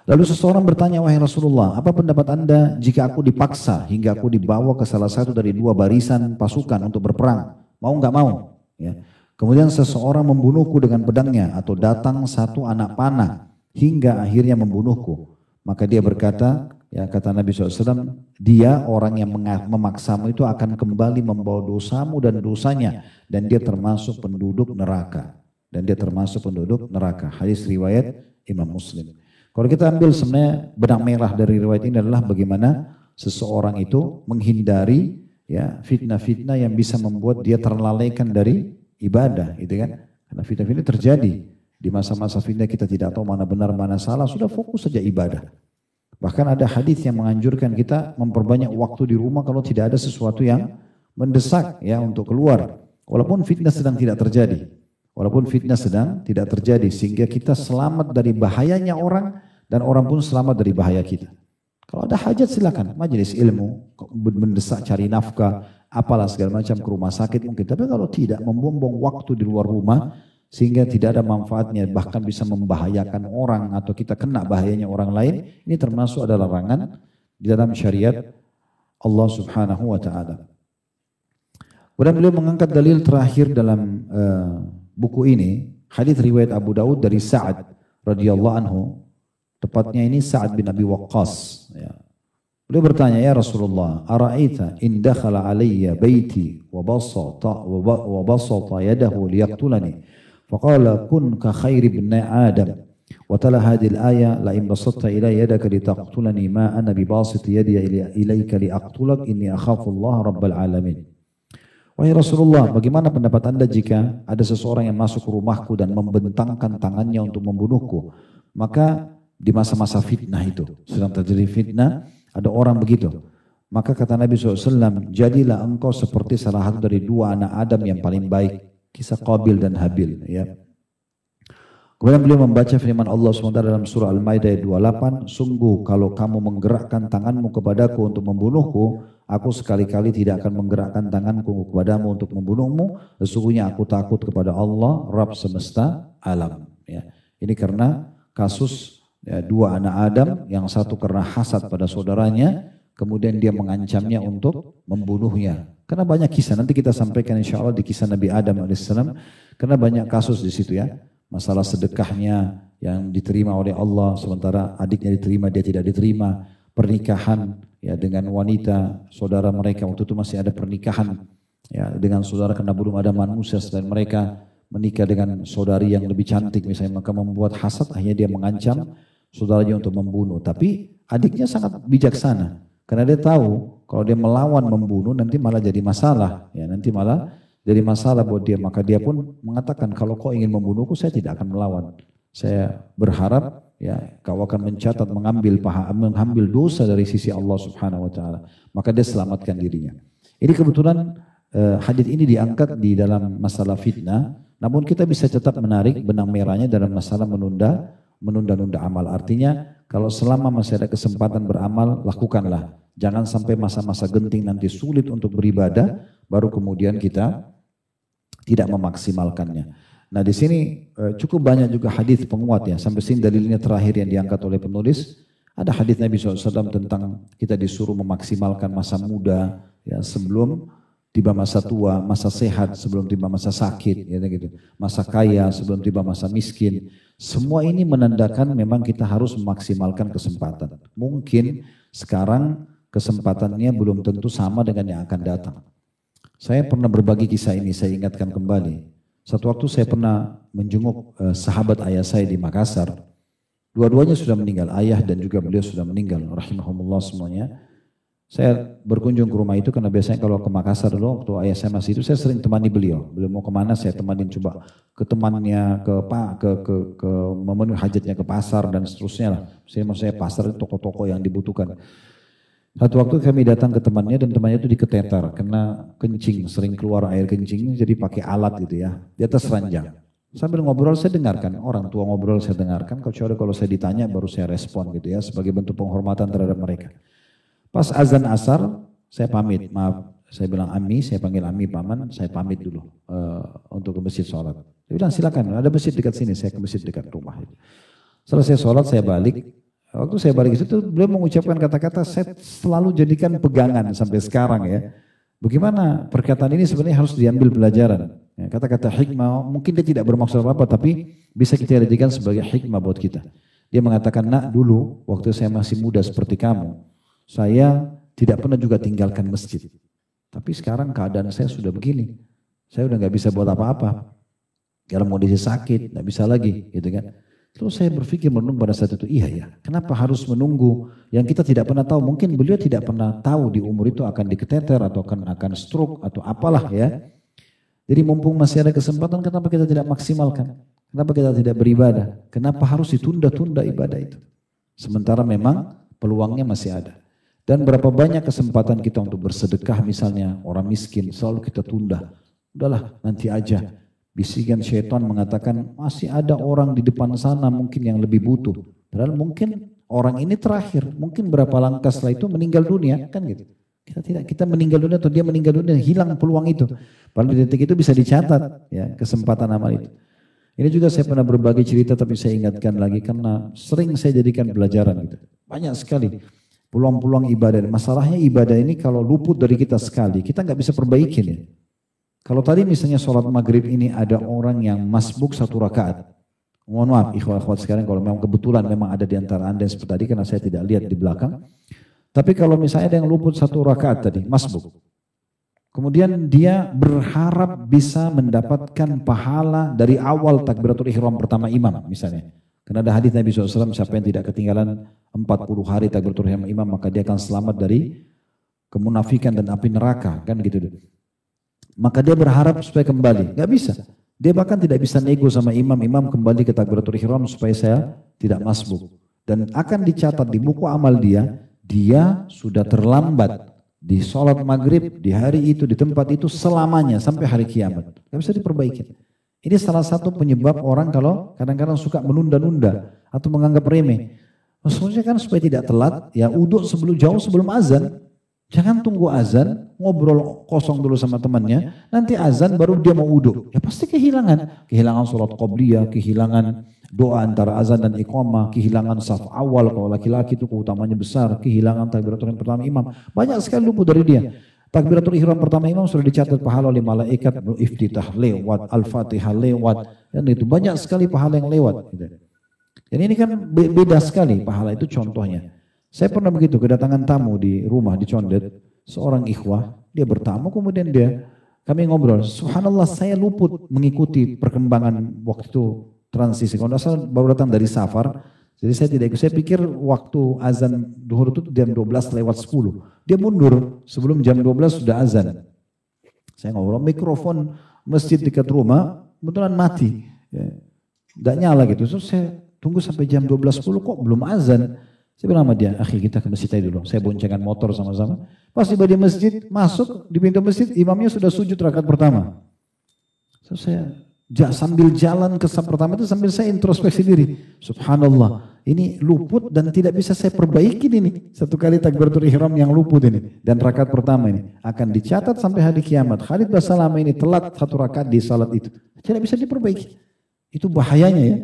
Lalu seseorang bertanya, wahai Rasulullah, apa pendapat anda jika aku dipaksa hingga aku dibawa ke salah satu dari dua barisan pasukan untuk berperang? Mau nggak mau? Ya. Kemudian seseorang membunuhku dengan pedangnya atau datang satu anak panah hingga akhirnya membunuhku. Maka dia berkata, ya kata Nabi SAW, dia orang yang memaksamu itu akan kembali membawa dosamu dan dosanya. Dan dia termasuk penduduk neraka. Hadis riwayat Imam Muslim. Kalau kita ambil sebenarnya benang merah dari riwayat ini adalah bagaimana seseorang itu menghindari ya fitnah-fitnah yang bisa membuat dia terlalaikan dari ibadah, gitu kan? Karena fitnah-fitnah terjadi di masa-masa fitnah, kita tidak tahu mana benar mana salah, sudah fokus saja ibadah. Bahkan ada hadis yang menganjurkan kita memperbanyak waktu di rumah kalau tidak ada sesuatu yang mendesak ya untuk keluar, walaupun fitnah sedang tidak terjadi. Sehingga kita selamat dari bahayanya orang dan orang pun selamat dari bahaya kita. Kalau ada hajat silakan majelis ilmu, mendesak cari nafkah, apalah segala macam, ke rumah sakit mungkin. Tapi kalau tidak, membuang-buang waktu di luar rumah sehingga tidak ada manfaatnya, bahkan bisa membahayakan orang atau kita kena bahayanya orang lain, ini termasuk adalah larangan di dalam syariat Allah Subhanahu wa taala. Kemudian beliau mengangkat dalil terakhir dalam buku ini, hadis riwayat Abu Daud dari Sa'ad radhiyallahu anhu, tepatnya ini Sa'ad bin Abi Waqqas. Ya. Beliau bertanya, ya Rasulullah, ara'aita in dakhala alayya baiti wa basata yadahu liyaqtulani, faqala kun ka khairi ibn Adam, wa tala hadhihi al-aya la in basatta ilayya yadaka litaqtulani ma ana bi basit yadi ilayka liaqtulak inni akhafu Allah rabbal alamin. Wahai Rasulullah, bagaimana pendapat anda jika ada seseorang yang masuk ke rumahku dan membentangkan tangannya untuk membunuhku? Maka di masa-masa fitnah itu, sedang terjadi fitnah, ada orang begitu. Maka kata Nabi SAW, jadilah engkau seperti salah satu dari dua anak Adam yang paling baik. Kisah Qabil dan Habil. Ya. Kemudian beliau membaca firman Allah SWT dalam surah Al-Maidah ayat 28, sungguh kalau kamu menggerakkan tanganmu kepadaku untuk membunuhku, aku sekali-kali tidak akan menggerakkan tanganku kepadamu untuk membunuhmu. Sesungguhnya aku takut kepada Allah, Rabb semesta alam. Ya. Ini karena kasus ya, dua anak Adam, yang satu karena hasad pada saudaranya, kemudian dia mengancamnya untuk membunuhnya. Karena banyak kisah, nanti kita sampaikan insya Allah di kisah Nabi Adam AS, karena banyak kasus di situ ya. Masalah sedekahnya yang diterima oleh Allah, sementara adiknya diterima, dia tidak diterima. Pernikahan ya dengan wanita saudara mereka, waktu itu masih ada pernikahan ya dengan saudara karena belum ada manusia selain mereka, menikah dengan saudari yang lebih cantik misalnya, maka membuat hasad, akhirnya dia mengancam saudaranya untuk membunuh. Tapi adiknya sangat bijaksana karena dia tahu kalau dia melawan membunuh nanti malah jadi masalah ya, nanti malah jadi masalah buat dia. Maka dia pun mengatakan, kalau kau ingin membunuhku saya tidak akan melawan, saya berharap ya kau akan mencatat mengambil dosa dari sisi Allah Subhanahu wa taala. Maka dia selamatkan dirinya. Ini kebetulan hadis ini diangkat di dalam masalah fitnah, namun kita bisa tetap menarik benang merahnya dalam masalah menunda-nunda amal. Artinya kalau selama masih ada kesempatan beramal, lakukanlah. Jangan sampai masa-masa genting nanti sulit untuk beribadah, baru kemudian kita tidak memaksimalkannya. Nah di sini cukup banyak juga hadis penguat ya. Sampai sini dalilnya terakhir yang diangkat oleh penulis. Ada hadis Nabi SAW tentang kita disuruh memaksimalkan masa muda ya, sebelum tiba masa tua, masa sehat sebelum tiba masa sakit, ya, gitu. Masa kaya sebelum tiba masa miskin. Semua ini menandakan memang kita harus memaksimalkan kesempatan. Mungkin sekarang kesempatannya belum tentu sama dengan yang akan datang. Saya pernah berbagi kisah ini, saya ingatkan kembali. Satu waktu saya pernah menjenguk sahabat ayah saya di Makassar. Dua-duanya sudah meninggal, ayah dan juga beliau sudah meninggal, rahimahumullah semuanya. Saya berkunjung ke rumah itu karena biasanya kalau ke Makassar dulu, waktu ayah saya masih itu, saya sering temani beliau. Beliau mau kemana, saya temanin, coba ke temannya, ke memenuhi hajatnya ke pasar dan seterusnya lah. Maksudnya pasar itu toko-toko yang dibutuhkan. Satu waktu kami datang ke temannya dan temannya itu diketeter karena kencing, sering keluar air kencing, jadi pakai alat gitu ya, di atas ranjang. Sambil ngobrol saya dengarkan, orang tua ngobrol saya dengarkan, kecuali kalau saya ditanya baru saya respon gitu ya, sebagai bentuk penghormatan terhadap mereka. Pas azan asar, saya pamit, maaf, saya bilang Ami, saya panggil Ami paman, saya pamit dulu untuk ke masjid sholat. Dia bilang silakan, ada masjid dekat sini, saya ke masjid dekat rumah. Selesai sholat saya balik. Waktu saya balik ke situ, beliau mengucapkan kata-kata saya selalu jadikan pegangan sampai sekarang ya. Bagaimana perkataan ini sebenarnya harus diambil pelajaran. Ya, kata-kata hikmah, mungkin dia tidak bermaksud apa-apa, tapi bisa kita jadikan sebagai hikmah buat kita. Dia mengatakan, nak dulu waktu saya masih muda seperti kamu, saya tidak pernah juga tinggalkan masjid. Tapi sekarang keadaan saya sudah begini. Saya udah gak bisa buat apa-apa. Kalau mau kondisi sakit, gak bisa lagi gitu kan. Terus saya berpikir menunggu pada saat itu, iya ya, kenapa harus menunggu yang kita tidak pernah tahu. Mungkin beliau tidak pernah tahu di umur itu akan diketeter atau akan stroke atau apalah ya. Jadi mumpung masih ada kesempatan, kenapa kita tidak maksimalkan? Kenapa kita tidak beribadah? Kenapa harus ditunda-tunda ibadah itu? Sementara memang peluangnya masih ada. Dan berapa banyak kesempatan kita untuk bersedekah misalnya, orang miskin selalu kita tunda. Udahlah nanti aja. Bisikan syaitan mengatakan masih ada orang di depan sana mungkin yang lebih butuh. Padahal mungkin orang ini terakhir, mungkin berapa langkah setelah itu meninggal dunia, kan gitu. Kita meninggal dunia atau dia meninggal dunia, hilang peluang itu. Padahal di detik itu bisa dicatat ya kesempatan amal itu. Ini juga saya pernah berbagi cerita tapi saya ingatkan lagi karena sering saya jadikan pelajaran gitu. Banyak sekali peluang-peluang ibadah. Masalahnya ibadah ini kalau luput dari kita sekali, kita nggak bisa perbaikin ya. Kalau tadi misalnya sholat maghrib ini ada orang yang masbuk 1 rakaat. Mohon maaf ikhwah-ikhwat sekarang kalau memang kebetulan memang ada di antara anda yang seperti tadi karena saya tidak lihat di belakang. Tapi kalau misalnya ada yang luput 1 rakaat tadi, masbuk. Kemudian dia berharap bisa mendapatkan pahala dari awal takbiratul ihram pertama imam misalnya. Karena ada hadis Nabi SAW, siapa yang tidak ketinggalan 40 hari takbiratul ihram imam maka dia akan selamat dari kemunafikan dan api neraka. Kan gitu. Maka dia berharap supaya kembali, nggak bisa. Dia bahkan tidak bisa nego sama imam kembali ke takbiratul ihram supaya saya tidak masbuk. Dan akan dicatat di buku amal dia sudah terlambat di sholat maghrib, di hari itu, di tempat itu selamanya sampai hari kiamat. Nggak bisa diperbaiki. Ini salah satu penyebab orang kalau kadang-kadang suka menunda-nunda atau menganggap remeh. Maksudnya kan supaya tidak telat, ya uduk jauh sebelum azan. Jangan tunggu azan, ngobrol kosong dulu sama temannya, nanti azan baru dia mau uduk. Ya pasti kehilangan sholat qobliyah, kehilangan doa antara azan dan iqamah, kehilangan saf awal kalau laki-laki itu keutamanya besar, kehilangan takbiratul ihram pertama imam. Banyak sekali luput dari dia. Takbiratul ihram pertama imam sudah dicatat pahala oleh malaikat, iftitah lewat, al-fatihah lewat, dan itu banyak sekali pahala yang lewat. Dan ini kan beda sekali pahala itu contohnya. Saya pernah begitu, kedatangan tamu di rumah di Condet, seorang ikhwah, dia bertamu kemudian kami ngobrol, subhanallah saya luput mengikuti perkembangan waktu itu transisi, kalau tidak salah baru datang dari safar, jadi saya tidak ikut, saya pikir waktu azan duhur itu jam 12 lewat 10, dia mundur sebelum jam 12 sudah azan. Saya ngobrol, mikrofon masjid dekat rumah, kebetulan mati, tidak nyala gitu, terus saya tunggu sampai jam 12.10 kok belum azan. Saya bilang sama dia, akhi kita ke masjid aja dulu. Saya boncengan motor sama-sama. Pas tiba di masjid, masuk di pintu masjid, imamnya sudah sujud rakaat pertama. So, saya Sambil jalan ke pertama itu sambil saya introspeksi diri. Subhanallah, ini luput dan tidak bisa saya perbaiki ini. Satu kali takbiratul ihram yang luput ini. Dan rakaat pertama ini akan dicatat sampai hari kiamat. Khalid Basalamah ini telat satu rakaat di salat itu. Tidak bisa diperbaiki. Itu bahayanya ya.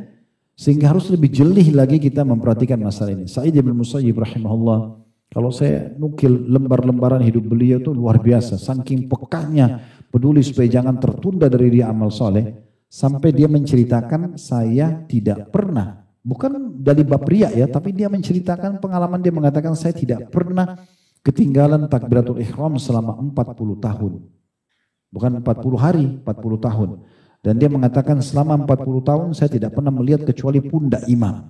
Sehingga harus lebih jeli lagi kita memperhatikan masalah ini. Sa'id bin Musayyib rahimahullah. Kalau saya nukil lembar-lembaran hidup beliau itu luar biasa. Saking pekahnya peduli supaya jangan tertunda dari dia amal soleh. Sampai dia menceritakan saya tidak pernah. Bukan dari bab riya ya. Tapi dia menceritakan pengalaman, dia mengatakan saya tidak pernah ketinggalan takbiratul ihram selama 40 tahun. Bukan 40 hari, 40 tahun. Dan dia mengatakan selama 40 tahun saya tidak pernah melihat kecuali pundak imam.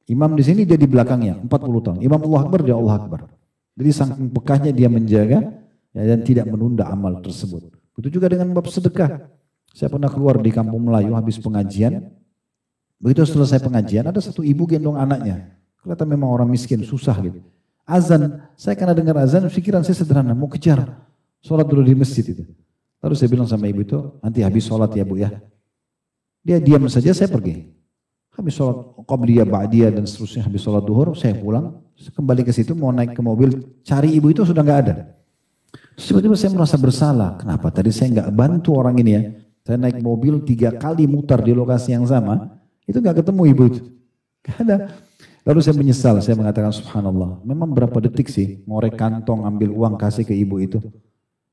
Imam di sini dia di belakangnya 40 tahun. Imam Allah Akbar, dia Allah Akbar. Jadi saking pekahnya dia menjaga ya, dan tidak menunda amal tersebut. Begitu juga dengan bab sedekah. Saya pernah keluar di kampung Melayu habis pengajian. Begitu selesai pengajian ada satu ibu gendong anaknya. Kelihatan memang orang miskin, susah gitu. Azan, saya karena dengar azan pikiran saya sederhana, mau kejar. Sholat dulu di masjid itu. Lalu saya bilang sama ibu itu, nanti habis sholat ya bu ya. Dia diam saja, saya pergi. Habis sholat qabliyah, ba'diyah dan seterusnya, habis sholat duhur, saya pulang. Kembali ke situ mau naik ke mobil, cari ibu itu sudah nggak ada. Tiba-tiba saya merasa bersalah. Kenapa tadi saya nggak bantu orang ini ya? Saya naik mobil 3 kali mutar di lokasi yang sama, itu nggak ketemu ibu itu. Gak ada. Lalu saya menyesal, saya mengatakan subhanallah, memang berapa detik sih ngorek kantong ambil uang kasih ke ibu itu?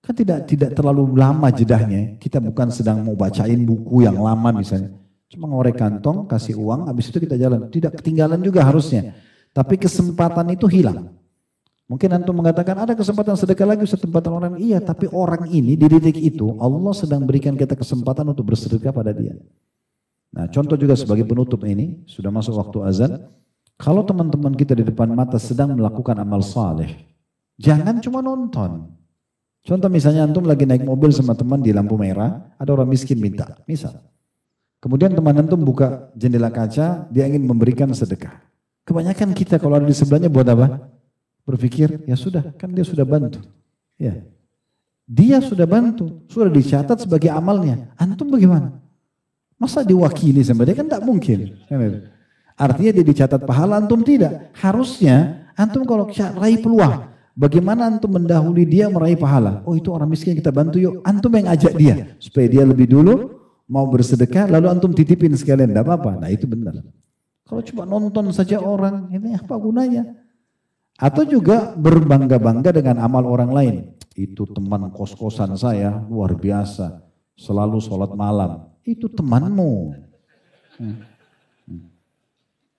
Kan tidak terlalu lama jedahnya. Kita bukan sedang mau bacain buku yang lama misalnya. Cuma ngorek kantong, kasih uang, habis itu kita jalan. Tidak ketinggalan juga harusnya. Tapi kesempatan itu hilang. Mungkin antum mengatakan ada kesempatan sedekah lagi kesempatan orang. Iya, tapi orang ini di detik itu Allah sedang berikan kita kesempatan untuk bersedekah pada dia. Nah, contoh juga sebagai penutup ini, sudah masuk waktu azan. Kalau teman-teman kita di depan mata sedang melakukan amal saleh, jangan cuma nonton. Contoh misalnya antum lagi naik mobil sama teman di lampu merah, ada orang miskin minta, misal. Kemudian teman antum buka jendela kaca, dia ingin memberikan sedekah. Kebanyakan kita kalau ada di sebelahnya buat apa? Berpikir, ya sudah, kan dia sudah bantu. Ya, dia sudah bantu, sudah dicatat sebagai amalnya. Antum bagaimana? Masa diwakili sama dia? Kan tak mungkin. Artinya dia dicatat pahala, antum tidak. Harusnya antum kalau raih peluang, bagaimana antum mendahului dia meraih pahala? Oh itu orang miskin kita bantu yuk. Antum yang ajak dia supaya dia lebih dulu mau bersedekah, lalu antum titipin sekalian, tidak apa-apa. Nah itu benar. Kalau cuma nonton saja orang, ini apa gunanya? Atau juga berbangga-bangga dengan amal orang lain. Itu teman kos-kosan saya luar biasa, selalu sholat malam. Itu temanmu.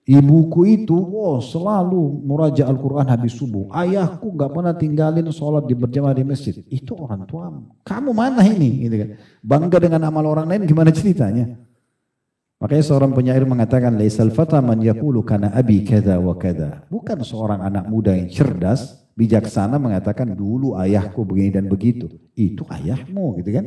Ibuku itu selalu muraja Al-Quran habis subuh. Ayahku gak pernah tinggalin sholat di berjamaah di masjid. Itu orang tuamu. Kamu mana ini? Gitu kan. Bangga dengan amal orang lain gimana ceritanya? Makanya seorang penyair mengatakan, laisal fata man yaqulu kana abi kada wa kada. Bukan seorang anak muda yang cerdas, bijaksana mengatakan dulu ayahku begini dan begitu. Itu ayahmu gitu kan.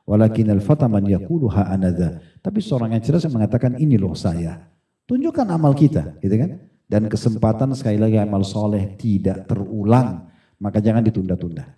Walakinal fata man yaqulu ha anadza. Tapi seorang yang cerdas yang mengatakan ini loh saya. Tunjukkan amal kita gitu kan. Dan kesempatan sekali lagi amal soleh tidak terulang. Maka jangan ditunda-tunda.